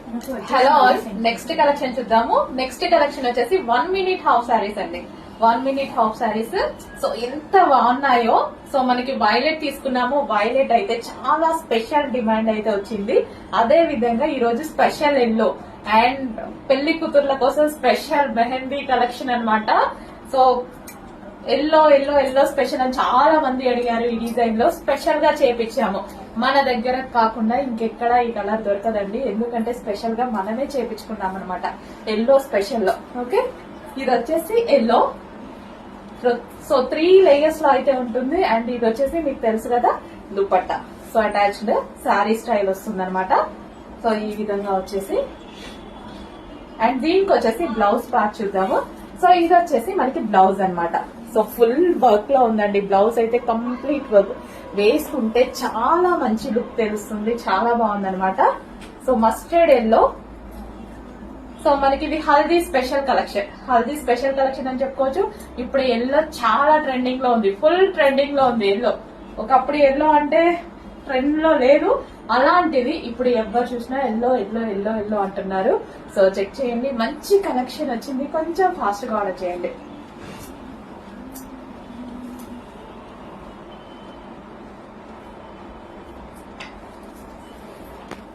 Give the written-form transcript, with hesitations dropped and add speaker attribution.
Speaker 1: Hello next collection చూద్దాము. Next collection వచ్చేసి 1 minute half saris అండి. 1 minute హాఫ్ సారీస్. సో ఎంత బాగున్నాయో. సో మనకి వైలెట్ తీసుకున్నాము. వైలెట్ అయితే చాలా స్పెషల్ డిమాండ్ అయితే వచ్చింది. అదే విధంగా ఈ రోజు స్పెషల్ ఎల్లో అండ్ పెళ్లి కూతుర్ల కోసం స్పెషల్ మెహందీ కలెక్షన్ అన్నమాట. So yellow yellow yellow special అని చాలా మంది అడిగారు. ఈ డిజైన్ లో స్పెషల్ గా చేపించాము. మన దగ్గర కాకుండా ఇంకెక్కడ ఈ కలర్ దొరకదండి. ఎందుకంటే స్పెషల్ గా మనమే చేపించుకున్నాం అనమాట ఎల్లో స్పెషల్ లో. ఓకే, ఇది వచ్చేసి ఎల్లో. సో 3 లేయర్స్ లో అయితే ఉంటుంది. అండ్ ఇది వచ్చేసి మీకు తెలుసు కదా dupatta. So attached sari style వస్తుంది అనమాట. సో ఈ విధంగా వచ్చేసి అండ్ దీనికి వచ్చేసి బ్లౌజ్ పార్ట్ చూద్దాము. సో ఇది వచ్చేసి మనకి బ్లౌజ్ అన్నమాట. సో ఫుల్ వర్క్ లో ఉందండి. బ్లౌజ్ అయితే కంప్లీట్ వర్క్. వేసుకుంటే చాలా మంచి లుక్ తెలుస్తుంది. చాలా బాగుంది అనమాట. So mustard yellow. సో మనకి ఇది haldi special collection. Haldi special collection అని చెప్పుకోవచ్చు. ఇప్పుడు ఎల్లో చాలా ట్రెండింగ్ లో ఉంది. ఫుల్ ట్రెండింగ్ లో ఉంది ఎల్లో. ఒకప్పుడు ఎల్లో అంటే ట్రెండ్ లో లేదు. అలాంటిది ఇప్పుడు ఎవరు చూసినా ఎల్లో ఎల్లో ఎల్లో ఎల్లో అంటున్నారు. సో చెక్ చేయండి. మంచి కలెక్షన్ వచ్చింది. కొంచెం ఫాస్ట్ గా ఆర్డర్ చేయండి.